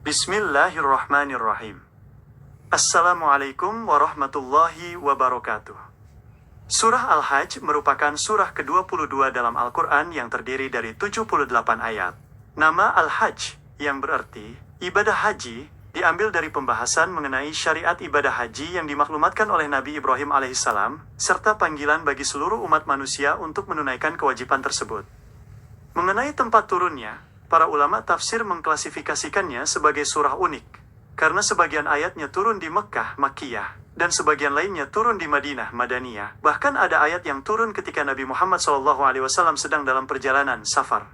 Bismillahirrahmanirrahim. Assalamualaikum warahmatullahi wabarakatuh. Surah Al-Hajj merupakan surah ke-22 dalam Al-Quran yang terdiri dari 78 ayat. Nama Al-Hajj, yang berarti ibadah haji, diambil dari pembahasan mengenai syariat ibadah haji yang dimaklumatkan oleh Nabi Ibrahim alaihissalam, serta panggilan bagi seluruh umat manusia untuk menunaikan kewajiban tersebut. Mengenai tempat turunnya, para ulama tafsir mengklasifikasikannya sebagai surah unik, karena sebagian ayatnya turun di Mekkah, Makkiyah, dan sebagian lainnya turun di Madinah, Madaniyah. Bahkan ada ayat yang turun ketika Nabi Muhammad SAW sedang dalam perjalanan safar.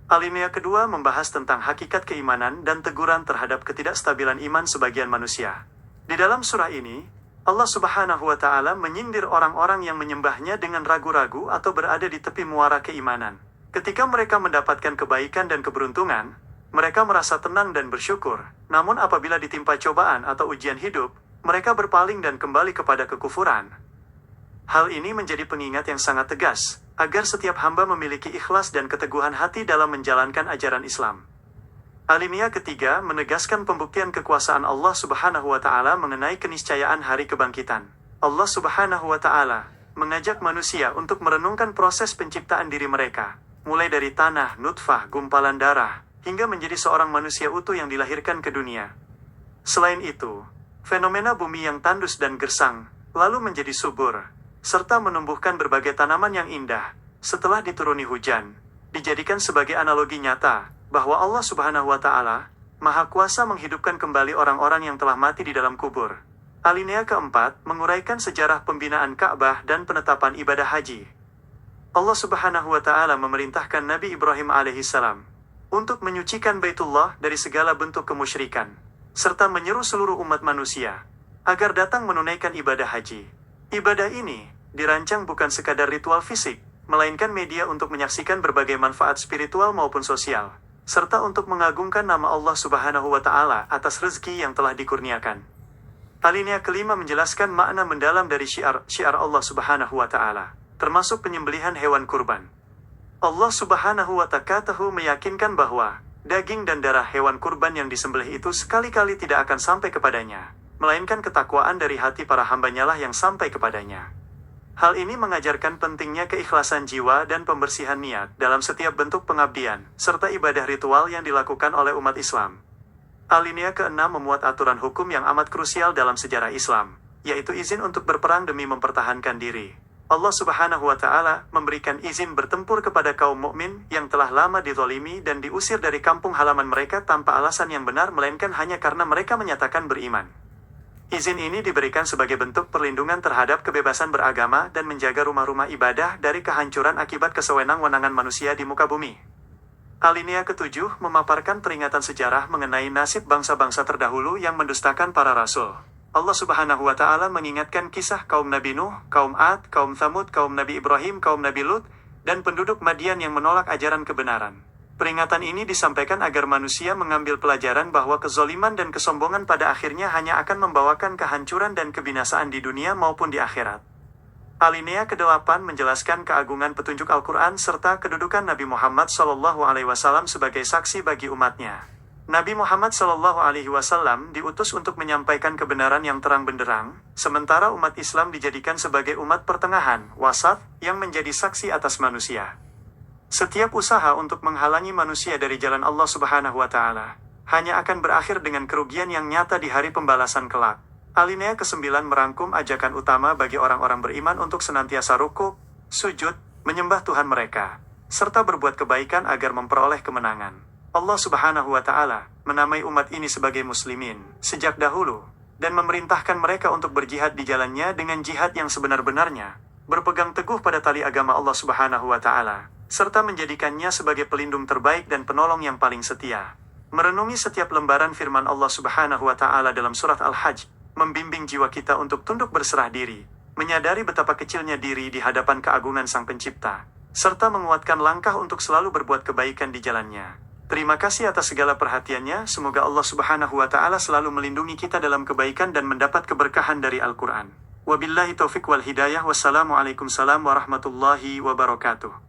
Alinea kedua membahas tentang hakikat keimanan dan teguran terhadap ketidakstabilan iman sebagian manusia. Di dalam surah ini, Allah Subhanahu wa Ta'ala menyindir orang-orang yang menyembahnya dengan ragu-ragu atau berada di tepi muara keimanan. Ketika mereka mendapatkan kebaikan dan keberuntungan, mereka merasa tenang dan bersyukur. Namun apabila ditimpa cobaan atau ujian hidup, mereka berpaling dan kembali kepada kekufuran. Hal ini menjadi pengingat yang sangat tegas, agar setiap hamba memiliki ikhlas dan keteguhan hati dalam menjalankan ajaran Islam. Alinea ketiga menegaskan pembuktian kekuasaan Allah Subhanahu wa Ta'ala mengenai keniscayaan hari kebangkitan. Allah Subhanahu wa Ta'ala mengajak manusia untuk merenungkan proses penciptaan diri mereka, mulai dari tanah, nutfah, gumpalan darah, hingga menjadi seorang manusia utuh yang dilahirkan ke dunia. Selain itu, fenomena bumi yang tandus dan gersang, lalu menjadi subur, serta menumbuhkan berbagai tanaman yang indah, setelah dituruni hujan, dijadikan sebagai analogi nyata, bahwa Allah Subhanahu wa Ta'ala Maha Kuasa menghidupkan kembali orang-orang yang telah mati di dalam kubur. Alinea keempat menguraikan sejarah pembinaan Ka'bah dan penetapan ibadah haji. Allah Subhanahu wa Ta'ala memerintahkan Nabi Ibrahim alaihissalam untuk menyucikan Baitullah dari segala bentuk kemusyrikan, serta menyeru seluruh umat manusia agar datang menunaikan ibadah haji. Ibadah ini dirancang bukan sekadar ritual fisik, melainkan media untuk menyaksikan berbagai manfaat spiritual maupun sosial, serta untuk mengagungkan nama Allah Subhanahu wa Ta'ala atas rezeki yang telah dikurniakan. Alinea kelima menjelaskan makna mendalam dari syiar Allah Subhanahu wa Ta'ala, termasuk penyembelihan hewan kurban. Allah Subhanahu wa Ta'ala meyakinkan bahwa daging dan darah hewan kurban yang disembelih itu sekali-kali tidak akan sampai kepadanya, melainkan ketakwaan dari hati para hambanya lah yang sampai kepadanya. Hal ini mengajarkan pentingnya keikhlasan jiwa dan pembersihan niat dalam setiap bentuk pengabdian, serta ibadah ritual yang dilakukan oleh umat Islam. Alinea keenam memuat aturan hukum yang amat krusial dalam sejarah Islam, yaitu izin untuk berperang demi mempertahankan diri. Allah Subhanahu wa Ta'ala memberikan izin bertempur kepada kaum mukmin yang telah lama dizalimi dan diusir dari kampung halaman mereka tanpa alasan yang benar melainkan hanya karena mereka menyatakan beriman. Izin ini diberikan sebagai bentuk perlindungan terhadap kebebasan beragama dan menjaga rumah-rumah ibadah dari kehancuran akibat kesewenang-wenangan manusia di muka bumi. Alinea ketujuh memaparkan peringatan sejarah mengenai nasib bangsa-bangsa terdahulu yang mendustakan para rasul. Allah Subhanahu wa Ta'ala mengingatkan kisah kaum Nabi Nuh, kaum Ad, kaum Thamud, kaum Nabi Ibrahim, kaum Nabi Lut, dan penduduk Madian yang menolak ajaran kebenaran. Peringatan ini disampaikan agar manusia mengambil pelajaran bahwa kezaliman dan kesombongan pada akhirnya hanya akan membawakan kehancuran dan kebinasaan di dunia maupun di akhirat. Alinea ke-8 menjelaskan keagungan petunjuk Al-Quran serta kedudukan Nabi Muhammad SAW sebagai saksi bagi umatnya. Nabi Muhammad SAW diutus untuk menyampaikan kebenaran yang terang benderang, sementara umat Islam dijadikan sebagai umat pertengahan, wasat, yang menjadi saksi atas manusia. Setiap usaha untuk menghalangi manusia dari jalan Allah Subhanahu wa Ta'ala hanya akan berakhir dengan kerugian yang nyata di hari pembalasan kelak. Alinea ke-9 merangkum ajakan utama bagi orang-orang beriman untuk senantiasa rukuk, sujud, menyembah Tuhan mereka, serta berbuat kebaikan agar memperoleh kemenangan. Allah Subhanahu wa Ta'ala menamai umat ini sebagai muslimin sejak dahulu dan memerintahkan mereka untuk berjihad di jalannya dengan jihad yang sebenar-benarnya, berpegang teguh pada tali agama Allah Subhanahu wa Ta'ala, serta menjadikannya sebagai pelindung terbaik dan penolong yang paling setia. Merenungi setiap lembaran firman Allah Subhanahu wa Ta'ala dalam surat Al-Hajj membimbing jiwa kita untuk tunduk berserah diri, menyadari betapa kecilnya diri di hadapan keagungan Sang Pencipta, serta menguatkan langkah untuk selalu berbuat kebaikan di jalannya. Terima kasih atas segala perhatiannya. Semoga Allah Subhanahu wa Ta'ala selalu melindungi kita dalam kebaikan dan mendapat keberkahan dari Al-Quran. Wabillahi taufiq wal hidayah. Wassalamualaikum warahmatullahi wabarakatuh.